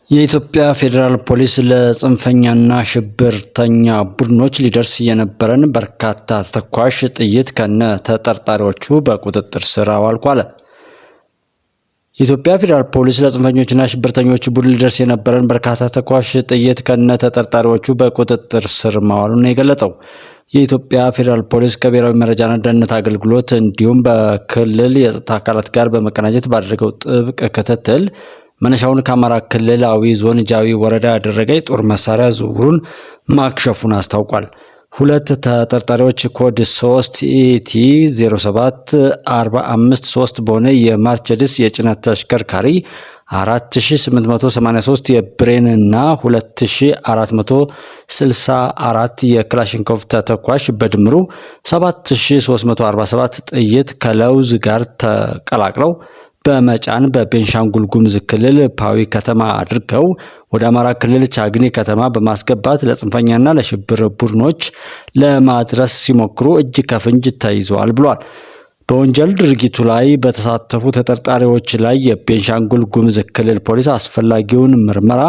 የኢትዮጵያ ፌዴራል ፖሊስ ለጽንፈኛና ሽብርተኛ ቡድኖች ሊደርስ የነበረን በርካታ ተኳሽ ጥይት ከነ ተጠርጣሪዎቹ በቁጥጥር ስር አዋልኳል። የኢትዮጵያ ፌዴራል ፖሊስ ለጽንፈኞችና ሽብርተኞች ቡድን ሊደርስ የነበረን በርካታ ተኳሽ ጥይት ከነ ተጠርጣሪዎቹ በቁጥጥር ስር ማዋሉን ነው የገለጸው። የኢትዮጵያ ፌዴራል ፖሊስ ከብሔራዊ መረጃና ደህንነት አገልግሎት እንዲሁም በክልል የጸጥታ አካላት ጋር በመቀናጀት ባደረገው ጥብቅ ክትትል መነሻውን ከአማራ ክልል አዊ ዞን ጃዊ ወረዳ ያደረገ የጦር መሳሪያ ዝውውሩን ማክሸፉን አስታውቋል። ሁለት ተጠርጣሪዎች ኮድ 3 ኢቲ 07453 በሆነ የማርቸዲስ የጭነት ተሽከርካሪ 4883 የብሬን እና 2464 የክላሽንኮቭ ተተኳሽ በድምሩ 7347 ጥይት ከለውዝ ጋር ተቀላቅለው በመጫን በቤንሻንጉል ጉሙዝ ክልል ፓዊ ከተማ አድርገው ወደ አማራ ክልል ቻግኒ ከተማ በማስገባት ለጽንፈኛና ለሽብር ቡድኖች ለማድረስ ሲሞክሩ እጅ ከፍንጅ ተይዘዋል ብሏል። በወንጀል ድርጊቱ ላይ በተሳተፉ ተጠርጣሪዎች ላይ የቤንሻንጉል ጉሙዝ ክልል ፖሊስ አስፈላጊውን ምርመራ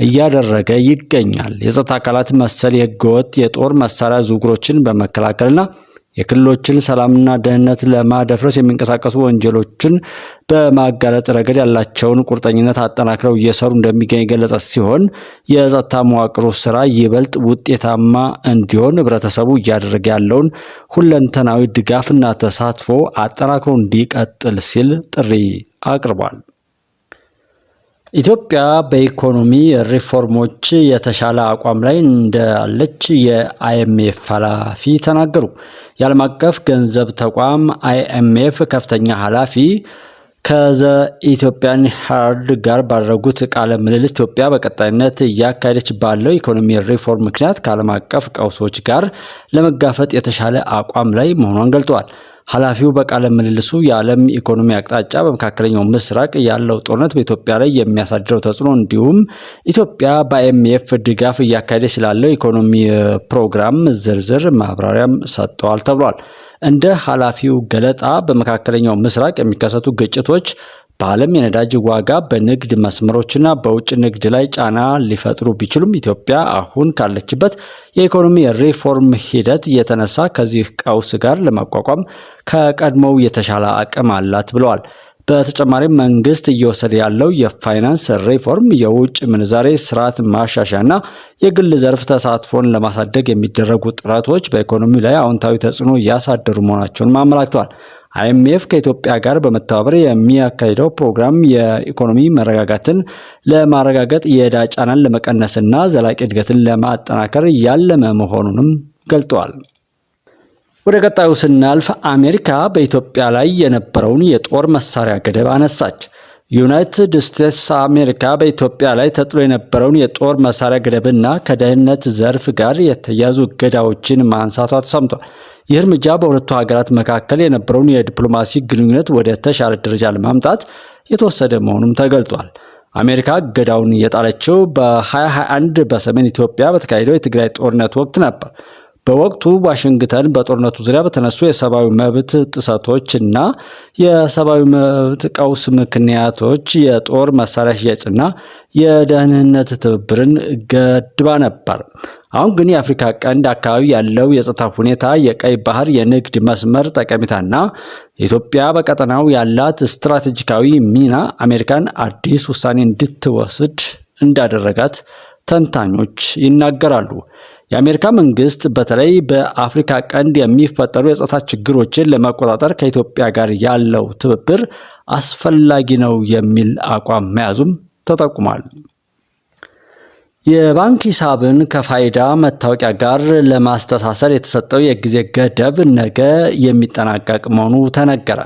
እያደረገ ይገኛል። የጸጥታ አካላት መሰል የህገወጥ የጦር መሳሪያ ዝውውሮችን በመከላከልና የክልሎችን ሰላምና ደህንነት ለማደፍረስ የሚንቀሳቀሱ ወንጀሎችን በማጋለጥ ረገድ ያላቸውን ቁርጠኝነት አጠናክረው እየሰሩ እንደሚገኝ የገለጸ ሲሆን የጸጥታ መዋቅሩ ስራ ይበልጥ ውጤታማ እንዲሆን ህብረተሰቡ እያደረገ ያለውን ሁለንተናዊ ድጋፍና ተሳትፎ አጠናክሮ እንዲቀጥል ሲል ጥሪ አቅርቧል። ኢትዮጵያ በኢኮኖሚ ሪፎርሞች የተሻለ አቋም ላይ እንዳለች የአይኤምኤፍ ኃላፊ ተናገሩ። የዓለም አቀፍ ገንዘብ ተቋም አይኤምኤፍ ከፍተኛ ኃላፊ ከዘ ኢትዮጵያን ሄራልድ ጋር ባደረጉት ቃለ ምልልስ ኢትዮጵያ በቀጣይነት እያካሄደች ባለው ኢኮኖሚ ሪፎርም ምክንያት ከዓለም አቀፍ ቀውሶች ጋር ለመጋፈጥ የተሻለ አቋም ላይ መሆኗን ገልጸዋል። ኃላፊው በቃለ ምልልሱ የዓለም ኢኮኖሚ አቅጣጫ፣ በመካከለኛው ምስራቅ ያለው ጦርነት በኢትዮጵያ ላይ የሚያሳድረው ተጽዕኖ እንዲሁም ኢትዮጵያ በአይኤምኤፍ ድጋፍ እያካሄደ ስላለው ኢኮኖሚ ፕሮግራም ዝርዝር ማብራሪያም ሰጥተዋል ተብሏል። እንደ ኃላፊው ገለጣ በመካከለኛው ምስራቅ የሚከሰቱ ግጭቶች በዓለም የነዳጅ ዋጋ፣ በንግድ መስመሮችና በውጭ ንግድ ላይ ጫና ሊፈጥሩ ቢችሉም ኢትዮጵያ አሁን ካለችበት የኢኮኖሚ ሪፎርም ሂደት የተነሳ ከዚህ ቀውስ ጋር ለመቋቋም ከቀድሞው የተሻለ አቅም አላት ብለዋል። በተጨማሪም መንግስት እየወሰደ ያለው የፋይናንስ ሪፎርም የውጭ ምንዛሬ ስርዓት ማሻሻያና የግል ዘርፍ ተሳትፎን ለማሳደግ የሚደረጉ ጥረቶች በኢኮኖሚው ላይ አዎንታዊ ተጽዕኖ እያሳደሩ መሆናቸውን አመላክተዋል። አይኤምኤፍ ከኢትዮጵያ ጋር በመተባበር የሚያካሂደው ፕሮግራም የኢኮኖሚ መረጋጋትን ለማረጋገጥ፣ የዕዳ ጫናን ለመቀነስና ዘላቂ እድገትን ለማጠናከር ያለመ መሆኑንም ገልጠዋል። ወደ ቀጣዩ ስናልፍ አሜሪካ በኢትዮጵያ ላይ የነበረውን የጦር መሳሪያ ገደብ አነሳች። ዩናይትድ ስቴትስ አሜሪካ በኢትዮጵያ ላይ ተጥሎ የነበረውን የጦር መሳሪያ ገደብና ከደህንነት ዘርፍ ጋር የተያዙ እገዳዎችን ማንሳቷ ተሰምቷል። ይህ እርምጃ በሁለቱ ሀገራት መካከል የነበረውን የዲፕሎማሲ ግንኙነት ወደ ተሻለ ደረጃ ለማምጣት የተወሰደ መሆኑም ተገልጧል። አሜሪካ እገዳውን የጣለችው በ2021 በሰሜን ኢትዮጵያ በተካሄደው የትግራይ ጦርነት ወቅት ነበር። በወቅቱ ዋሽንግተን በጦርነቱ ዙሪያ በተነሱ የሰብአዊ መብት ጥሰቶች እና የሰብአዊ መብት ቀውስ ምክንያቶች የጦር መሳሪያ ሽያጭና የደህንነት ትብብርን ገድባ ነበር። አሁን ግን የአፍሪካ ቀንድ አካባቢ ያለው የጸጥታ ሁኔታ፣ የቀይ ባህር የንግድ መስመር ጠቀሜታና ኢትዮጵያ በቀጠናው ያላት ስትራቴጂካዊ ሚና አሜሪካን አዲስ ውሳኔ እንድትወስድ እንዳደረጋት ተንታኞች ይናገራሉ። የአሜሪካ መንግስት በተለይ በአፍሪካ ቀንድ የሚፈጠሩ የጸጥታ ችግሮችን ለመቆጣጠር ከኢትዮጵያ ጋር ያለው ትብብር አስፈላጊ ነው የሚል አቋም መያዙም ተጠቁሟል። የባንክ ሂሳብን ከፋይዳ መታወቂያ ጋር ለማስተሳሰር የተሰጠው የጊዜ ገደብ ነገ የሚጠናቀቅ መሆኑ ተነገረ።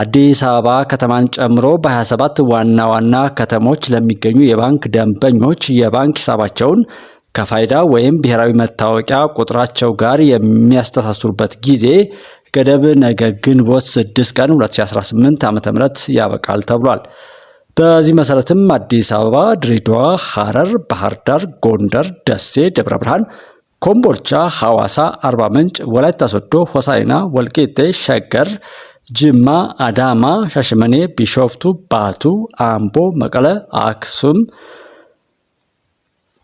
አዲስ አበባ ከተማን ጨምሮ በ27 ዋና ዋና ከተሞች ለሚገኙ የባንክ ደንበኞች የባንክ ሂሳባቸውን ከፋይዳ ወይም ብሔራዊ መታወቂያ ቁጥራቸው ጋር የሚያስተሳስሩበት ጊዜ ገደብ ነገ ግንቦት 6 ቀን 2018 ዓ.ም ያበቃል ተብሏል። በዚህ መሰረትም አዲስ አበባ፣ ድሬዳዋ፣ ሐረር፣ ባህር ዳር፣ ጎንደር፣ ደሴ፣ ደብረ ብርሃን፣ ኮምቦልቻ፣ ሐዋሳ፣ አርባ ምንጭ፣ ወላይታ ሶዶ፣ ሆሳዕና፣ ወልቂጤ፣ ሸገር፣ ጅማ፣ አዳማ፣ ሻሸመኔ፣ ቢሾፍቱ፣ ባቱ፣ አምቦ፣ መቀለ፣ አክሱም፣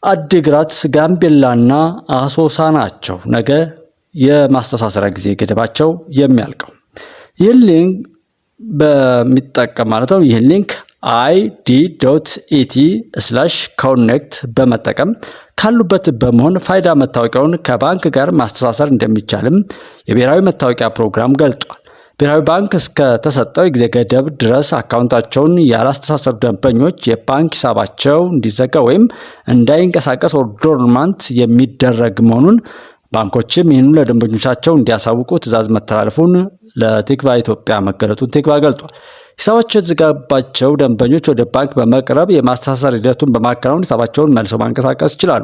አዲግራት፣ ጋምቤላና አሶሳ ናቸው ነገ የማስተሳሰሪያ ጊዜ ገደባቸው የሚያልቀው። ይህን ሊንክ በሚጠቀም ማለት ነው። ይህን ሊንክ id.et/connect በመጠቀም ካሉበት በመሆን ፋይዳ መታወቂያውን ከባንክ ጋር ማስተሳሰር እንደሚቻልም የብሔራዊ መታወቂያ ፕሮግራም ገልጧል። ብሔራዊ ባንክ እስከ ተሰጠው የጊዜ ገደብ ድረስ አካውንታቸውን ያላስተሳሰሩ ደንበኞች የባንክ ሂሳባቸው እንዲዘጋ ወይም እንዳይንቀሳቀስ ዶርማንት የሚደረግ መሆኑን ባንኮችም ይህኑ ለደንበኞቻቸው እንዲያሳውቁ ትዕዛዝ መተላለፉን ለቲክቫ ኢትዮጵያ መገለጡን ቲክቫ ገልጧል። ሂሳባቸው የተዘጋባቸው ደንበኞች ወደ ባንክ በመቅረብ የማስተሳሰር ሂደቱን በማከናወን ሂሳባቸውን መልሰው ማንቀሳቀስ ይችላሉ።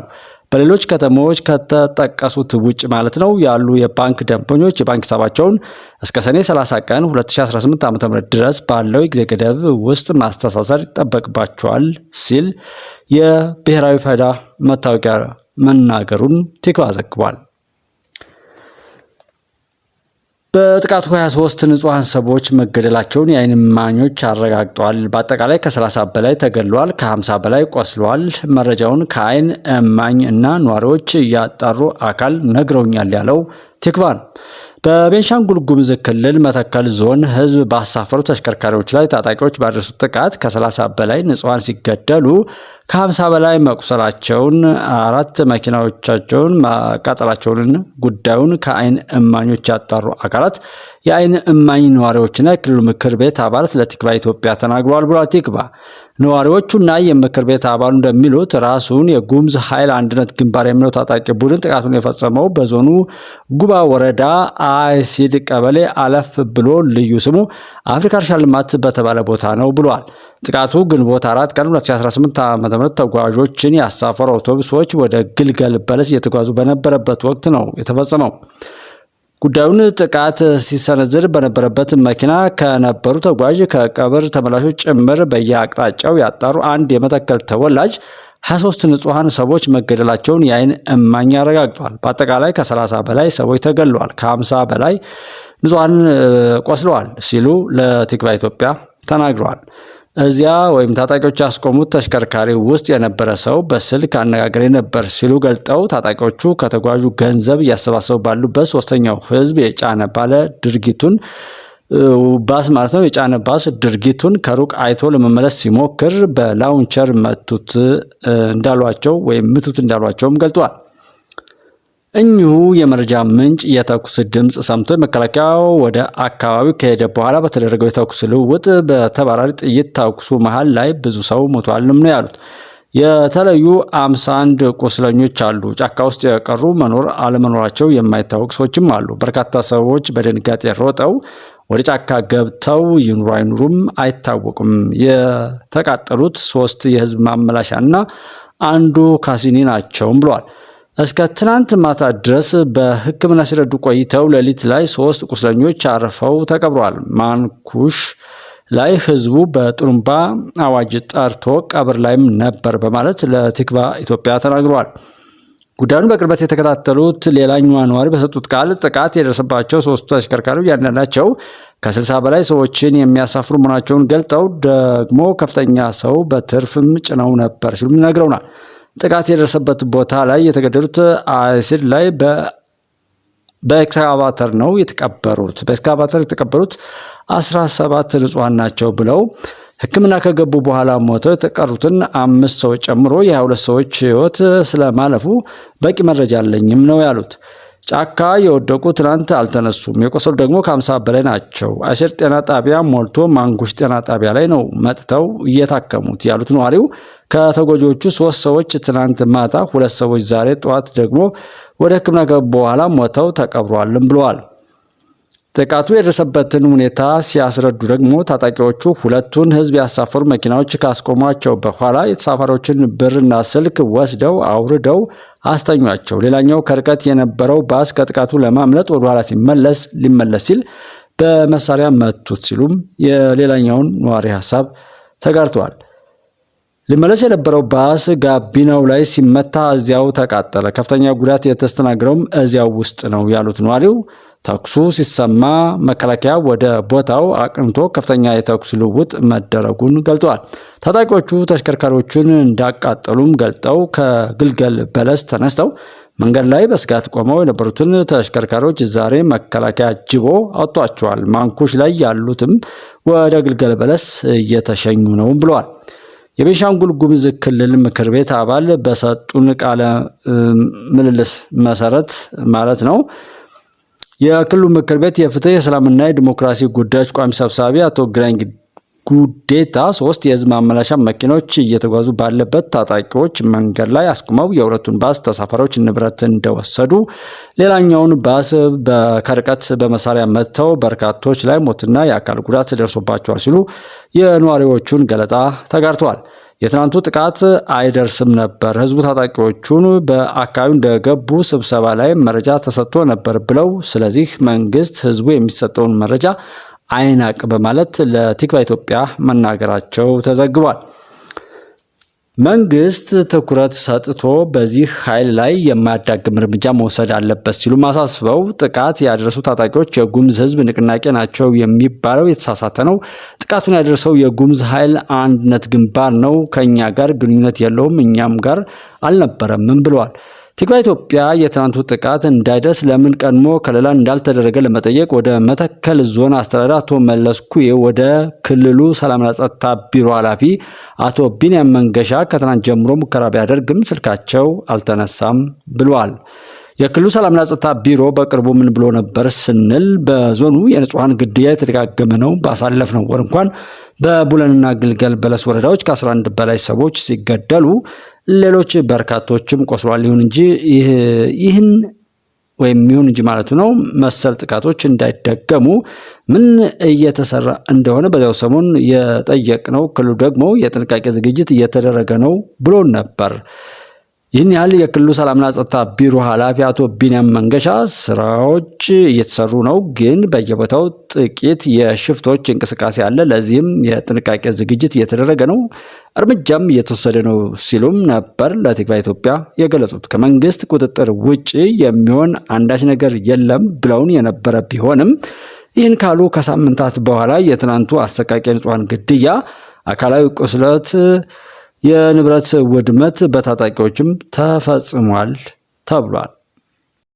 በሌሎች ከተሞች ከተጠቀሱት ውጭ ማለት ነው ያሉ የባንክ ደንበኞች የባንክ ሂሳባቸውን እስከ ሰኔ 30 ቀን 2018 ዓ.ም ድረስ ባለው የጊዜ ገደብ ውስጥ ማስተሳሰር ይጠበቅባቸዋል ሲል የብሔራዊ ፋይዳ መታወቂያ መናገሩን ቲክቫ ዘግቧል። በጥቃቱ 23 ንጹሃን ሰዎች መገደላቸውን የዓይን እማኞች አረጋግጠዋል። በአጠቃላይ ከ30 በላይ ተገድለዋል፣ ከ50 በላይ ቆስለዋል። መረጃውን ከዓይን እማኝ እና ነዋሪዎች ያጣሩ አካል ነግረውኛል ያለው ቲክቫ ነው። በቤንሻንጉል ጉሙዝ ክልል መተከል ዞን ህዝብ ባሳፈሩ ተሽከርካሪዎች ላይ ታጣቂዎች ባደረሱት ጥቃት ከ30 በላይ ንጹሃን ሲገደሉ ከ50 በላይ መቁሰላቸውን፣ 4 መኪናዎቻቸውን ማቃጠላቸውን ጉዳዩን ከዓይን እማኞች ያጣሩ አካላት የዓይን እማኝ ነዋሪዎችና የክልሉ ምክር ቤት አባላት ለቲክቫ ኢትዮጵያ ተናግረዋል ብሏል። ቲክቫ ነዋሪዎቹና የምክር ቤት አባሉ እንደሚሉት ራሱን የጉሙዝ ኃይል አንድነት ግንባር የሚለው ታጣቂ ቡድን ጥቃቱን የፈጸመው በዞኑ ጉባ ወረዳ አይሲድ ቀበሌ አለፍ ብሎ ልዩ ስሙ አፍሪካ እርሻ ልማት በተባለ ቦታ ነው ብሏል። ጥቃቱ ግንቦት 4 ቀን 2018 ዓ.ም ተጓዦችን ያሳፈሩ አውቶቡሶች ወደ ግልገል በለስ እየተጓዙ በነበረበት ወቅት ነው የተፈጸመው። ጉዳዩን ጥቃት ሲሰነዝር በነበረበት መኪና ከነበሩ ተጓዥ ከቀብር ተመላሾች ጭምር በየአቅጣጫው ያጣሩ አንድ የመተከል ተወላጅ 23 ንጹሃን ሰዎች መገደላቸውን የዓይን እማኝ አረጋግጧል። በአጠቃላይ ከ30 በላይ ሰዎች ተገድለዋል፣ ከ50 በላይ ንጹሃን ቆስለዋል ሲሉ ለቲክቫ ኢትዮጵያ ተናግረዋል። እዚያ ወይም ታጣቂዎች ያስቆሙት ተሽከርካሪ ውስጥ የነበረ ሰው በስልክ አነጋግሬ ነበር ሲሉ ገልጠው ታጣቂዎቹ ከተጓዡ ገንዘብ እያሰባሰቡ ባሉበት ሶስተኛው ህዝብ የጫነ ባለ ድርጊቱን ባስ ማለት ነው የጫነ ባስ ድርጊቱን ከሩቅ አይቶ ለመመለስ ሲሞክር በላውንቸር መቱት እንዳሏቸውም ገልጧል። እኚሁ የመረጃ ምንጭ የተኩስ ድምፅ ሰምቶ መከላከያው ወደ አካባቢው ከሄደ በኋላ በተደረገው የተኩስ ልውውጥ በተባራሪ ጥይት ተኩሱ መሃል ላይ ብዙ ሰው ሞቷልም ነው ያሉት። የተለዩ 51 ቁስለኞች አሉ። ጫካ ውስጥ የቀሩ መኖር አለመኖራቸው የማይታወቅ ሰዎችም አሉ። በርካታ ሰዎች በድንጋጤ ሮጠው ወደ ጫካ ገብተው ይኑሩ አይኑሩም አይታወቁም። የተቃጠሉት 3 የህዝብ ማመላሻና አንዱ ካሲኒ ናቸውም ብሏል። እስከ ትናንት ማታ ድረስ በሕክምና ሲረዱ ቆይተው ሌሊት ላይ 3 ቁስለኞች አርፈው ተቀብረዋል። ማንኩሽ ላይ ህዝቡ በጥሩምባ አዋጅ ጠርቶ ቀብር ላይም ነበር በማለት ለቲክቫ ኢትዮጵያ ተናግረዋል። ጉዳዩን በቅርበት የተከታተሉት ሌላኛዋ ነዋሪ በሰጡት ቃል ጥቃት የደረሰባቸው 3 ተሽከርካሪዎች እያንዳንዳቸው ከ60 በላይ ሰዎችን የሚያሳፍሩ መሆናቸውን ገልጠው ደግሞ ከፍተኛ ሰው በትርፍም ጭነው ነበር ሲሉ ነግረውናል። ጥቃት የደረሰበት ቦታ ላይ የተገደሉት አይሲድ ላይ በኤክስካቫተር ነው የተቀበሩት። በኤክስካቫተር የተቀበሩት 17 ንጹሃን ናቸው ብለው ሕክምና ከገቡ በኋላ ሞተው የተቀሩትን 5 ሰዎች ጨምሮ የ22 ሰዎች ህይወት ስለማለፉ በቂ መረጃ አለኝም ነው ያሉት። ጫካ የወደቁ ትናንት አልተነሱም፣ የቆሰሉ ደግሞ ከ50 በላይ ናቸው። አይሲድ ጤና ጣቢያ ሞልቶ ማንጉሽ ጤና ጣቢያ ላይ ነው መጥተው እየታከሙት ያሉት ነዋሪው ከተጎጂዎቹ 3 ሰዎች ትናንት ማታ፣ 2 ሰዎች ዛሬ ጠዋት ደግሞ ወደ ሕክምና ከገቡ በኋላ ሞተው ተቀብረዋልም ብለዋል። ጥቃቱ የደረሰበትን ሁኔታ ሲያስረዱ ደግሞ ታጣቂዎቹ 2ቱን ህዝብ ያሳፈሩ መኪናዎች ካስቆሟቸው በኋላ የተሳፋሪዎችን ብርና ስልክ ወስደው አውርደው አስተኟቸው። ሌላኛው ከርቀት የነበረው ባስ ከጥቃቱ ለማምለጥ ወደ ኋላ ሊመለስ ሲል በመሳሪያ መቱት ሲሉም የሌላኛውን ነዋሪ ሀሳብ ተጋርተዋል። ሊመለስ የነበረው ባስ ጋቢናው ላይ ሲመታ እዚያው ተቃጠለ። ከፍተኛ ጉዳት የተስተናገደውም እዚያው ውስጥ ነው ያሉት ነዋሪው፣ ተኩሱ ሲሰማ መከላከያ ወደ ቦታው አቅንቶ ከፍተኛ የተኩስ ልውውጥ መደረጉን ገልጸዋል። ታጣቂዎቹ ተሽከርካሪዎቹን እንዳቃጠሉም ገልጠው ከግልገል በለስ ተነስተው መንገድ ላይ በስጋት ቆመው የነበሩትን ተሽከርካሪዎች ዛሬ መከላከያ አጅቦ አውጥቷቸዋል። ማንኩሽ ላይ ያሉትም ወደ ግልገል በለስ እየተሸኙ ነው ብለዋል። የቤንሻንጉል ጉሙዝ ክልል ምክር ቤት አባል በሰጡን ቃለ ምልልስ መሰረት ማለት ነው የክልሉ ምክር ቤት የፍትህ የሰላምና የዲሞክራሲ ጉዳዮች ቋሚ ሰብሳቢ አቶ ግራኝ ጉዴታ 3 የህዝብ ማመላለሻ መኪኖች እየተጓዙ ባለበት ታጣቂዎች መንገድ ላይ አስቁመው የሁለቱን ባስ ተሳፋሪዎች ንብረት እንደወሰዱ፣ ሌላኛውን ባስ ከርቀት በመሳሪያ መትተው በርካቶች ላይ ሞትና የአካል ጉዳት ደርሶባቸዋል ሲሉ የነዋሪዎቹን ገለጣ ተጋርተዋል። የትናንቱ ጥቃት አይደርስም ነበር፣ ህዝቡ ታጣቂዎቹን በአካባቢው እንደገቡ ስብሰባ ላይ መረጃ ተሰጥቶ ነበር ብለው፣ ስለዚህ መንግስት ህዝቡ የሚሰጠውን መረጃ አይናቅ በማለት ለቲክቫ ኢትዮጵያ መናገራቸው ተዘግቧል። መንግስት ትኩረት ሰጥቶ በዚህ ኃይል ላይ የማያዳግም እርምጃ መውሰድ አለበት ሲሉ አሳስበው፣ ጥቃት ያደረሱ ታጣቂዎች የጉሙዝ ህዝብ ንቅናቄ ናቸው የሚባለው የተሳሳተ ነው። ጥቃቱን ያደረሰው የጉሙዝ ኃይል አንድነት ግንባር ነው፣ ከኛ ጋር ግንኙነት የለውም፣ እኛም ጋር አልነበረምም ብለዋል። ቲክቫህ ኢትዮጵያ የትናንቱ ጥቃት እንዳይደርስ ለምን ቀድሞ ከለላ እንዳልተደረገ ለመጠየቅ ወደ መተከል ዞን አስተዳዳሪ አቶ መለስ ኩዬ፣ ወደ ክልሉ ሰላምና ጸጥታ ቢሮ ኃላፊ አቶ ቢንያም መንገሻ ከትናንት ጀምሮ ሙከራ ቢያደርግም ስልካቸው አልተነሳም ብሏል። የክልሉ ሰላምና ጸጥታ ቢሮ በቅርቡ ምን ብሎ ነበር ስንል፣ በዞኑ የንጹሃን ግድያ የተደጋገመ ነው። ባሳለፍነው ወር እንኳን በቡለንና ግልገል በለስ ወረዳዎች ከ11 በላይ ሰዎች ሲገደሉ ሌሎች በርካቶችም ቆስሏል። ይሁን እንጂ ማለቱ ነው መሰል ጥቃቶች እንዳይደገሙ ምን እየተሰራ እንደሆነ በዚያው ሰሞን የጠየቅነው፣ ክልሉ ደግሞ የጥንቃቄ ዝግጅት እየተደረገ ነው ብሎ ነበር። ይህን ያህል የክልሉ ሰላምና ጸጥታ ቢሮ ኃላፊ አቶ ቢንያም መንገሻ ስራዎች እየተሰሩ ነው፣ ግን በየቦታው ጥቂት የሽፍቶች እንቅስቃሴ አለ፣ ለዚህም የጥንቃቄ ዝግጅት እየተደረገ ነው፣ እርምጃም እየተወሰደ ነው ሲሉም ነበር ለቲክቫህ ኢትዮጵያ የገለጹት። ከመንግስት ቁጥጥር ውጪ የሚሆን አንዳች ነገር የለም ብለውን የነበረ ቢሆንም ይህን ካሉ ከሳምንታት በኋላ የትናንቱ አሰቃቂ ንጹሃን ግድያ፣ አካላዊ ቁስለት፣ የንብረት ውድመት በታጣቂዎችም ተፈጽሟል ተብሏል።